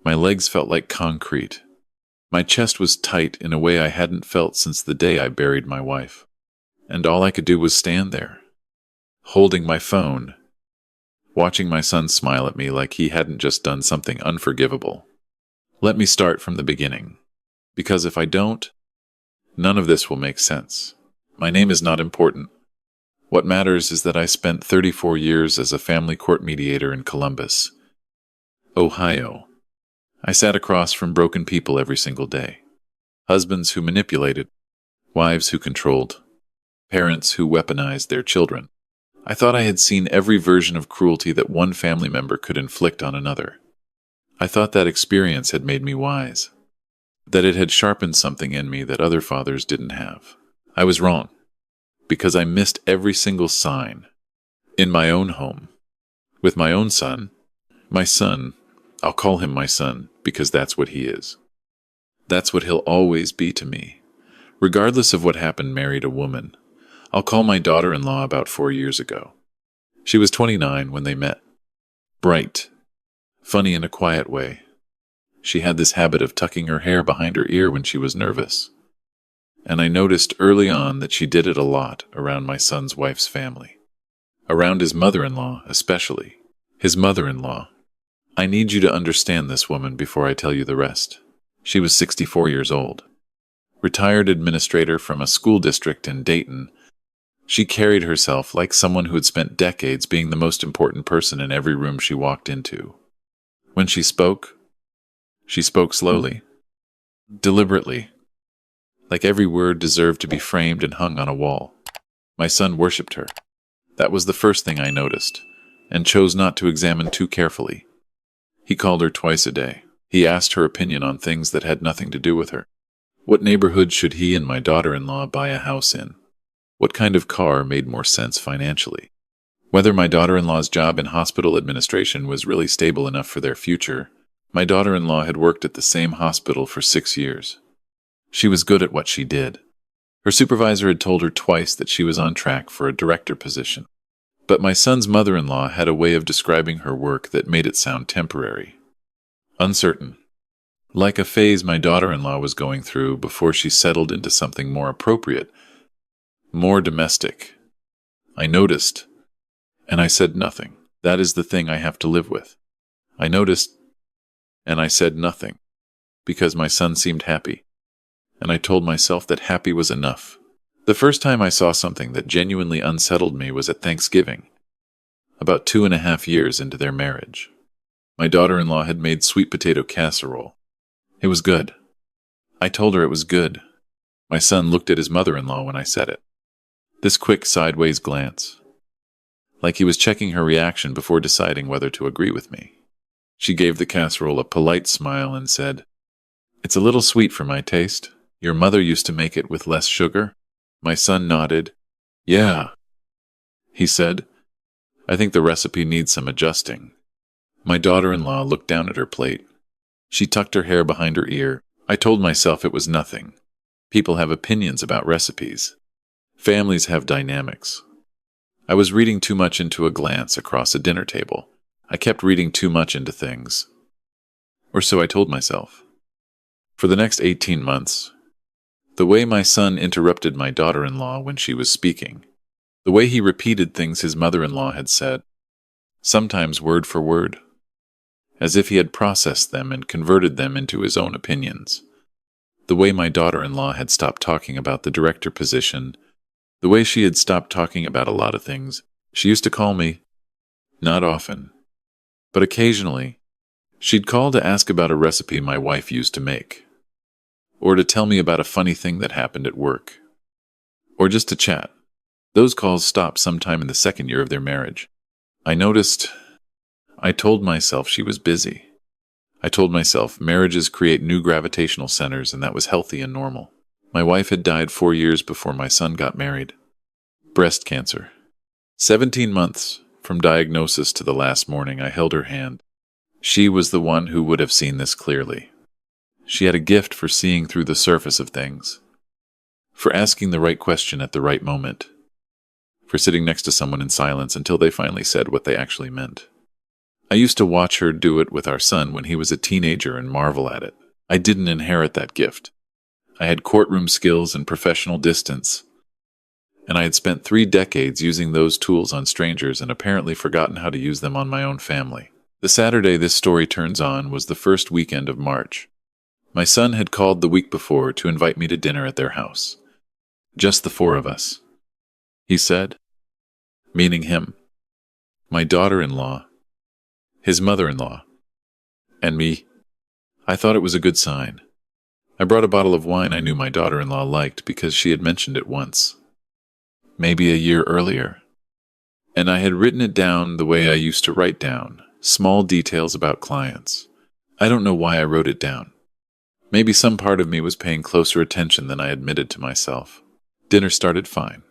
My legs felt like concrete. My chest was tight in a way I hadn't felt since the day I buried my wife. And all I could do was stand there, holding my phone, watching my son smile at me like he hadn't just done something unforgivable. Let me start from the beginning, because if I don't, none of this will make sense. My name is not important. What matters is that I spent 34 years as a family court mediator in Columbus, Ohio. I sat across from broken people every single day. Husbands who manipulated, wives who controlled, parents who weaponized their children. I thought I had seen every version of cruelty that one family member could inflict on another. I thought that experience had made me wise, that it had sharpened something in me that other fathers didn't have. I was wrong, because I missed every single sign. In my own home, with my own son, my son, I'll call him my son because that's what he is. That's what he'll always be to me. Regardless of what happened married a woman, I'll call my daughter-in-law about 4 years ago. She was 29 when they met. Bright, funny in a quiet way. She had this habit of tucking her hair behind her ear when she was nervous. And I noticed early on that she did it a lot around my son's wife's family. Around his mother-in-law, especially. His mother-in-law. I need you to understand this woman before I tell you the rest. She was 64 years old. Retired administrator from a school district in Dayton. She carried herself like someone who had spent decades being the most important person in every room she walked into. When she spoke slowly, deliberately, like every word deserved to be framed and hung on a wall. My son worshipped her. That was the first thing I noticed, and chose not to examine too carefully. He called her twice a day. He asked her opinion on things that had nothing to do with her. What neighborhood should he and my daughter-in-law buy a house in? What kind of car made more sense financially? Whether my daughter-in-law's job in hospital administration was really stable enough for their future. My daughter-in-law had worked at the same hospital for 6 years. She was good at what she did. Her supervisor had told her twice that she was on track for a director position. But my son's mother-in-law had a way of describing her work that made it sound temporary. Uncertain. Like a phase my daughter-in-law was going through before she settled into something more appropriate, more domestic. I noticed, and I said nothing. That is the thing I have to live with. I noticed, and I said nothing, because my son seemed happy, and I told myself that happy was enough. The first time I saw something that genuinely unsettled me was at Thanksgiving, about 2.5 years into their marriage. My daughter-in-law had made sweet potato casserole. It was good. I told her it was good. My son looked at his mother-in-law when I said it. This quick sideways glance, like he was checking her reaction before deciding whether to agree with me. She gave the casserole a polite smile and said, "It's a little sweet for my taste. Your mother used to make it with less sugar?" My son nodded. "Yeah," he said. "I think the recipe needs some adjusting." My daughter-in-law looked down at her plate. She tucked her hair behind her ear. I told myself it was nothing. People have opinions about recipes. Families have dynamics. I was reading too much into a glance across a dinner table. I kept reading too much into things. Or so I told myself. For the next 18 months, the way my son interrupted my daughter-in-law when she was speaking, the way he repeated things his mother-in-law had said, sometimes word for word, as if he had processed them and converted them into his own opinions, the way my daughter-in-law had stopped talking about the director position, the way she had stopped talking about a lot of things. She used to call me, not often, but occasionally, she'd call to ask about a recipe my wife used to make, or to tell me about a funny thing that happened at work, or just to chat. Those calls stopped sometime in the 2nd year of their marriage. I noticed. I told myself she was busy. I told myself marriages create new gravitational centers and that was healthy and normal. My wife had died 4 years before my son got married. Breast cancer. 17 months from diagnosis to the last morning I held her hand. She was the one who would have seen this clearly. She had a gift for seeing through the surface of things, for asking the right question at the right moment, for sitting next to someone in silence until they finally said what they actually meant. I used to watch her do it with our son when he was a teenager and marvel at it. I didn't inherit that gift. I had courtroom skills and professional distance, and I had spent 3 decades using those tools on strangers and apparently forgotten how to use them on my own family. The Saturday this story turns on was the first weekend of March. My son had called the week before to invite me to dinner at their house. Just the 4 of us, he said, meaning him, my daughter-in-law, his mother-in-law, and me. I thought it was a good sign. I brought a bottle of wine I knew my daughter-in-law liked because she had mentioned it once, maybe a year earlier, and I had written it down the way I used to write down small details about clients. I don't know why I wrote it down. Maybe some part of me was paying closer attention than I admitted to myself. Dinner started fine.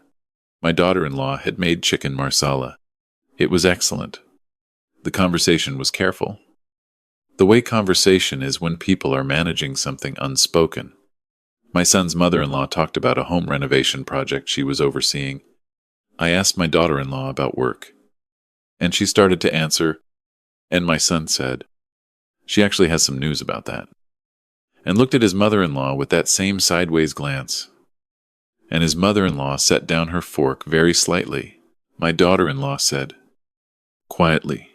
My daughter-in-law had made chicken marsala. It was excellent. The conversation was careful. The way conversation is when people are managing something unspoken. My son's mother-in-law talked about a home renovation project she was overseeing. I asked my daughter-in-law about work, and she started to answer, and my son said, "She actually has some news about that," and looked at his mother-in-law with that same sideways glance. And his mother-in-law set down her fork very slightly. My daughter-in-law said, quietly,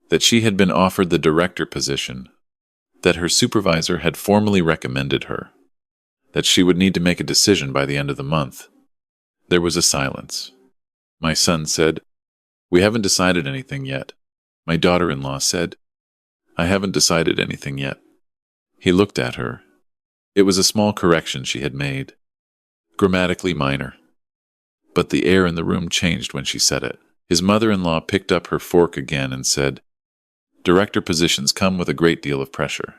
that she had been offered the director position, that her supervisor had formally recommended her, that she would need to make a decision by the end of the month. There was a silence. My son said, "We haven't decided anything yet." My daughter-in-law said, "I haven't decided anything yet." He looked at her. It was a small correction she had made, grammatically minor, but the air in the room changed when she said it. His mother-in-law picked up her fork again and said, "Director positions come with a great deal of pressure.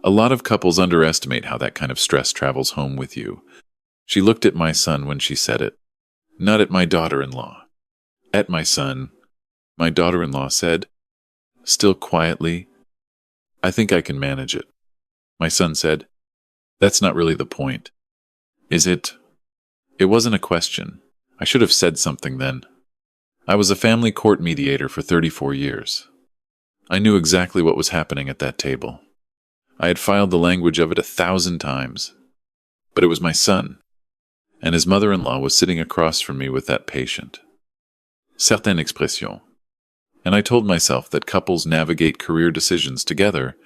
A lot of couples underestimate how that kind of stress travels home with you." She looked at my son when she said it, not at my daughter-in-law. At my son, my daughter-in-law said, still quietly, "I think I can manage it." My son said, "That's not really the point, is it?" It wasn't a question. I should have said something then. I was a family court mediator for 34 years. I knew exactly what was happening at that table. I had filed the language of it 1,000 times. But it was my son, and his mother-in-law was sitting across from me with that patient. Certaines expressions. And I told myself that couples navigate career decisions together,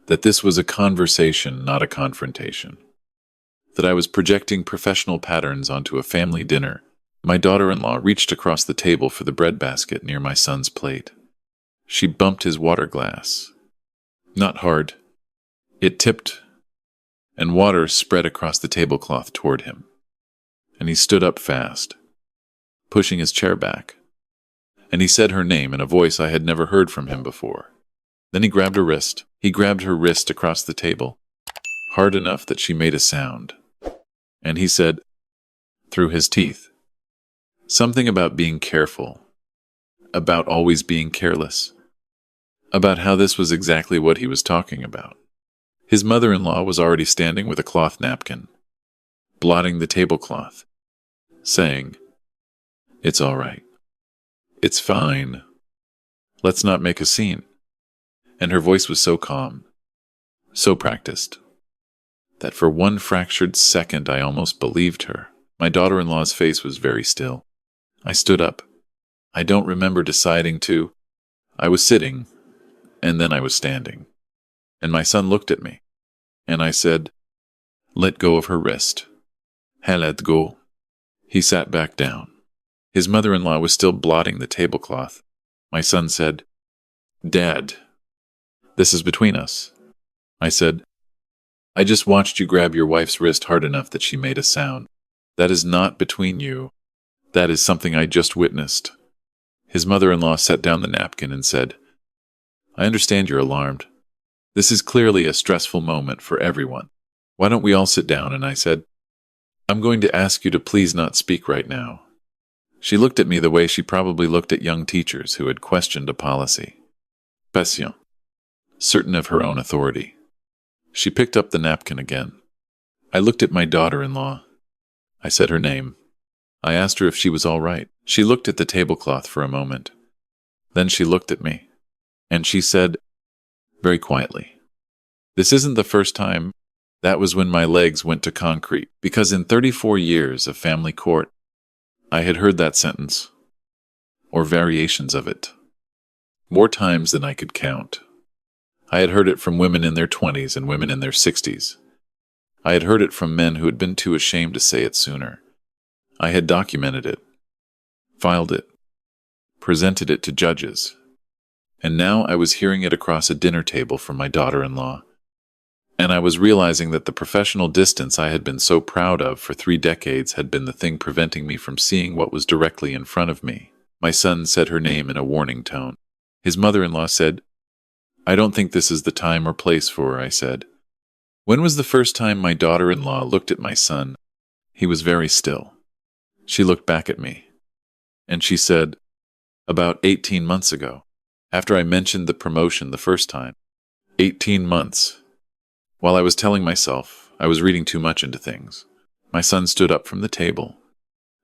that this was a conversation, not a confrontation, that I was projecting professional patterns onto a family dinner. My daughter-in-law reached across the table for the breadbasket near my son's plate. She bumped his water glass. Not hard. It tipped, and water spread across the tablecloth toward him. And he stood up fast, pushing his chair back. And he said her name in a voice I had never heard from him before. Then he grabbed her wrist. He grabbed her wrist across the table, hard enough that she made a sound. And he said, through his teeth, something about being careful, about always being careless, about how this was exactly what he was talking about. His mother-in-law was already standing with a cloth napkin, blotting the tablecloth, saying, "It's all right. It's fine. Let's not make a scene." And her voice was so calm, so practiced, that for one fractured second I almost believed her. My daughter-in-law's face was very still. I stood up. I don't remember deciding to. I was sitting, and then I was standing. And my son looked at me, and I said, "Let go of her wrist." "I let go." He sat back down. His mother-in-law was still blotting the tablecloth. My son said, "Dad, this is between us." I said, "I just watched you grab your wife's wrist hard enough that she made a sound. That is not between you. That is something I just witnessed." His mother-in-law set down the napkin and said, "I understand you're alarmed. This is clearly a stressful moment for everyone. Why don't we all sit down?" And I said, "I'm going to ask you to please not speak right now." She looked at me the way she probably looked at young teachers who had questioned a policy. Patient, certain of her own authority. She picked up the napkin again. I looked at my daughter-in-law. I said her name. I asked her if she was all right. She looked at the tablecloth for a moment. Then she looked at me, and she said, very quietly, "This isn't the first time." That was when my legs went to concrete, because in 34 years of family court, I had heard that sentence, or variations of it, more times than I could count. I had heard it from women in their 20s and women in their 60s. I had heard it from men who had been too ashamed to say it sooner. I had documented it, filed it, presented it to judges, and now I was hearing it across a dinner table from my daughter-in-law. And I was realizing that the professional distance I had been so proud of for 3 decades had been the thing preventing me from seeing what was directly in front of me. My son said her name in a warning tone. His mother-in-law said, "I don't think this is the time or place for her," I said. When was the first time my daughter-in-law looked at my son? He was very still. She looked back at me, and she said, "About 18 months ago, after I mentioned the promotion the first time." 18 months. While I was telling myself I was reading too much into things, my son stood up from the table.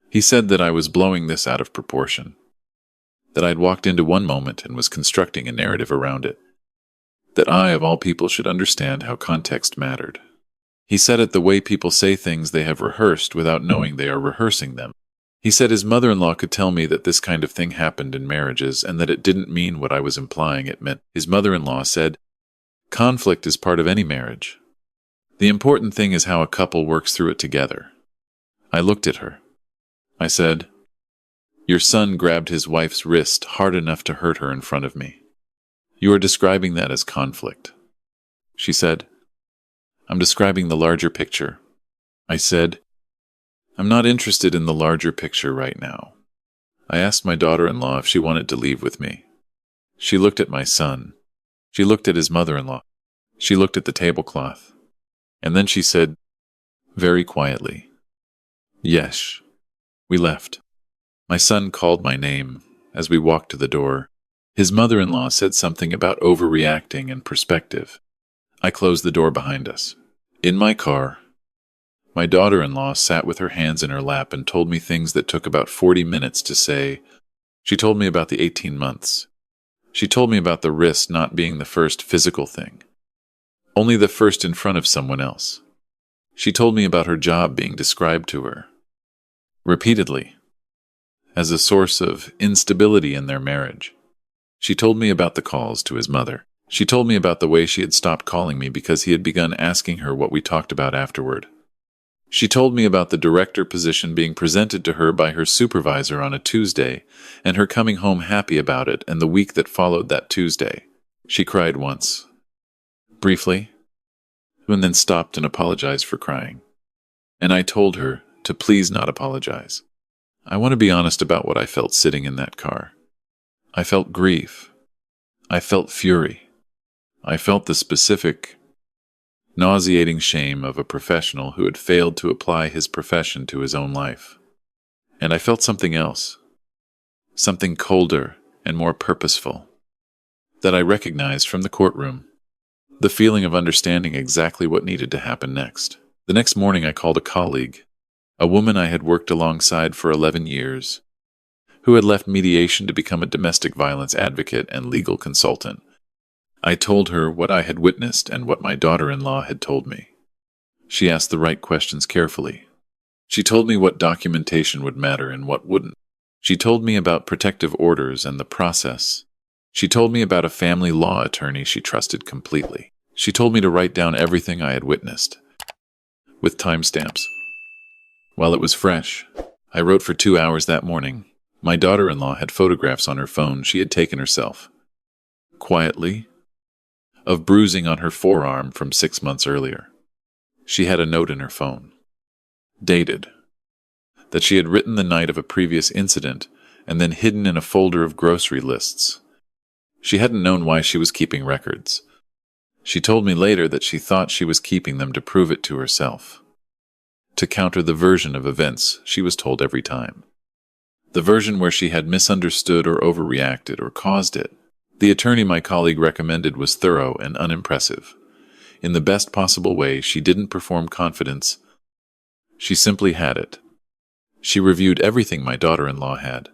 He said that I was blowing this out of proportion, that I'd walked into one moment and was constructing a narrative around it, that I, of all people, should understand how context mattered. He said it the way people say things they have rehearsed without knowing they are rehearsing them. He said his mother-in-law could tell me that this kind of thing happened in marriages and that it didn't mean what I was implying it meant. His mother-in-law said, "Conflict is part of any marriage. The important thing is how a couple works through it together." I looked at her. I said, "Your son grabbed his wife's wrist hard enough to hurt her in front of me. You are describing that as conflict." She said, "I'm describing the larger picture." I said, "I'm not interested in the larger picture right now." I asked my daughter-in-law if she wanted to leave with me. She looked at my son. She looked at his mother-in-law. She looked at the tablecloth. And then she said, very quietly, "Yes." We left. My son called my name as we walked to the door. His mother-in-law said something about overreacting and perspective. I closed the door behind us. In my car, my daughter-in-law sat with her hands in her lap and told me things that took about 40 minutes to say. She told me about the 18 months. She told me about the wrist not being the first physical thing, only the first in front of someone else. She told me about her job being described to her, repeatedly, as a source of instability in their marriage. She told me about the calls to his mother. She told me about the way she had stopped calling me because he had begun asking her what we talked about afterward. She told me about the director position being presented to her by her supervisor on a Tuesday, and her coming home happy about it, and the week that followed that Tuesday. She cried once, briefly, and then stopped and apologized for crying. And I told her to please not apologize. I want to be honest about what I felt sitting in that car. I felt grief. I felt fury. I felt the specific, nauseating shame of a professional who had failed to apply his profession to his own life. And I felt something else, something colder and more purposeful, that I recognized from the courtroom, the feeling of understanding exactly what needed to happen next. The next morning I called a colleague, a woman I had worked alongside for 11 years, who had left mediation to become a domestic violence advocate and legal consultant. I told her what I had witnessed and what my daughter-in-law had told me. She asked the right questions carefully. She told me what documentation would matter and what wouldn't. She told me about protective orders and the process. She told me about a family law attorney she trusted completely. She told me to write down everything I had witnessed, with timestamps. While it was fresh, I wrote for 2 hours that morning. My daughter-in-law had photographs on her phone she had taken herself, quietly, of bruising on her forearm from 6 months earlier. She had a note in her phone, dated, that she had written the night of a previous incident and then hidden in a folder of grocery lists. She hadn't known why she was keeping records. She told me later that she thought she was keeping them to prove it to herself, to counter the version of events she was told every time. The version where she had misunderstood or overreacted or caused it. The attorney my colleague recommended was thorough and unimpressive. In the best possible way, she didn't perform confidence. She simply had it. She reviewed everything my daughter-in-law had.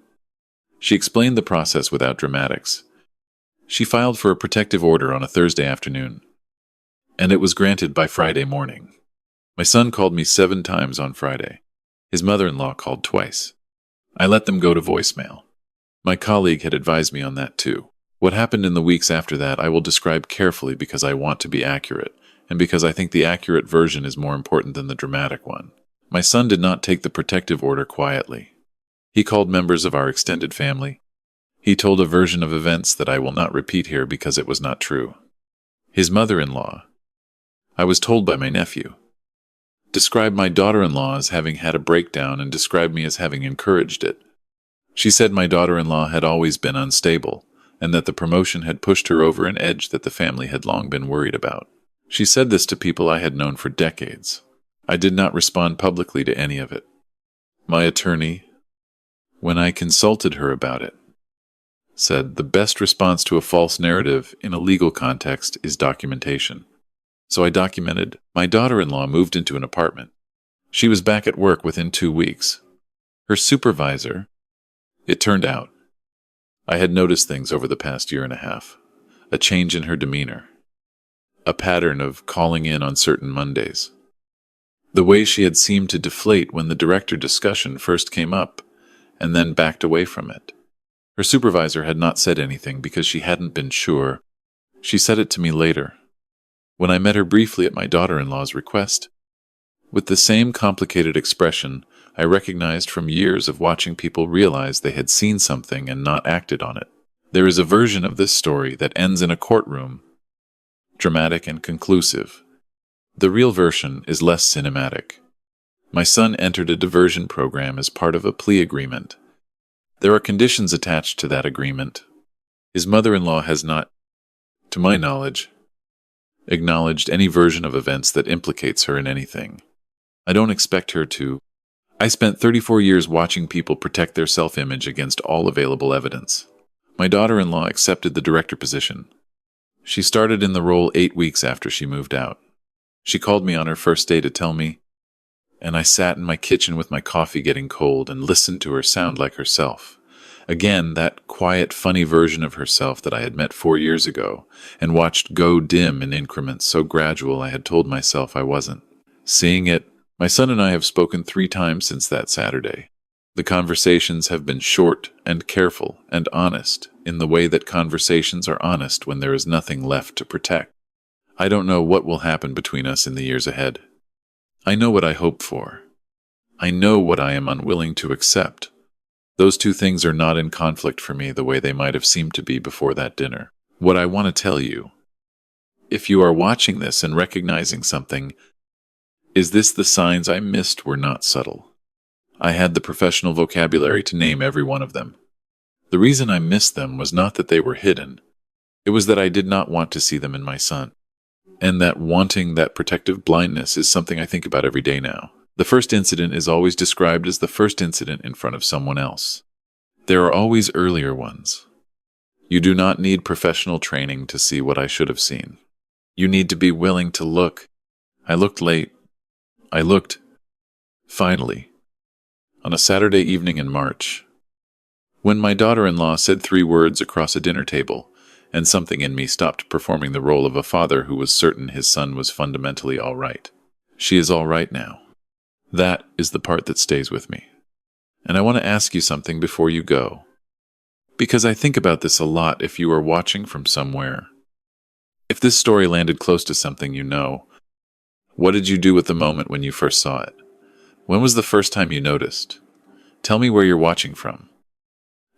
She explained the process without dramatics. She filed for a protective order on a Thursday afternoon, and it was granted by Friday morning. My son called me 7 times on Friday. His mother-in-law called twice. I let them go to voicemail. My colleague had advised me on that too. What happened in the weeks after that I will describe carefully because I want to be accurate, and because I think the accurate version is more important than the dramatic one. My son did not take the protective order quietly. He called members of our extended family. He told a version of events that I will not repeat here because it was not true. His mother-in-law, I was told by my nephew, described my daughter-in-law as having had a breakdown and described me as having encouraged it. She said my daughter-in-law had always been unstable, and that the promotion had pushed her over an edge that the family had long been worried about. She said this to people I had known for decades. I did not respond publicly to any of it. My attorney, when I consulted her about it, said the best response to a false narrative in a legal context is documentation. So I documented. My daughter-in-law moved into an apartment. She was back at work within 2 weeks. Her supervisor, it turned out, I had noticed things over the past year and a half. A change in her demeanor. A pattern of calling in on certain Mondays. The way she had seemed to deflate when the director discussion first came up, and then backed away from it. Her supervisor had not said anything because she hadn't been sure. She said it to me later, when I met her briefly at my daughter-in-law's request. With the same complicated expression, I recognized from years of watching people realize they had seen something and not acted on it. There is a version of this story that ends in a courtroom, dramatic and conclusive. The real version is less cinematic. My son entered a diversion program as part of a plea agreement. There are conditions attached to that agreement. His mother-in-law has not, to my knowledge, acknowledged any version of events that implicates her in anything. I don't expect her to. I spent 34 years watching people protect their self-image against all available evidence. My daughter-in-law accepted the director position. She started in the role 8 weeks after she moved out. She called me on her first day to tell me, and I sat in my kitchen with my coffee getting cold and listened to her sound like herself. Again, that quiet, funny version of herself that I had met 4 years ago and watched go dim in increments so gradual I had told myself I wasn't. Seeing it, my son and I have spoken 3 times since that Saturday. The conversations have been short and careful and honest in the way that conversations are honest when there is nothing left to protect. I don't know what will happen between us in the years ahead. I know what I hope for. I know what I am unwilling to accept. Those 2 things are not in conflict for me the way they might have seemed to be before that dinner. What I want to tell you, if you are watching this and recognizing something, is this: the signs I missed were not subtle. I had the professional vocabulary to name every one of them. The reason I missed them was not that they were hidden. It was that I did not want to see them in my son. And that wanting, that protective blindness, is something I think about every day now. The first incident is always described as the first incident in front of someone else. There are always earlier ones. You do not need professional training to see what I should have seen. You need to be willing to look. I looked late. I looked, finally, on a Saturday evening in March, when my daughter-in-law said 3 words across a dinner table, and something in me stopped performing the role of a father who was certain his son was fundamentally all right. She is all right now. That is the part that stays with me. And I want to ask you something before you go, because I think about this a lot. If you are watching from somewhere, if this story landed close to something you know, what did you do at the moment when you first saw it? When was the first time you noticed? Tell me where you're watching from.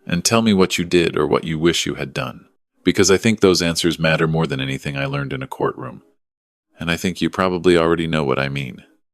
And tell me what you did or what you wish you had done. Because I think those answers matter more than anything I learned in a courtroom. And I think you probably already know what I mean.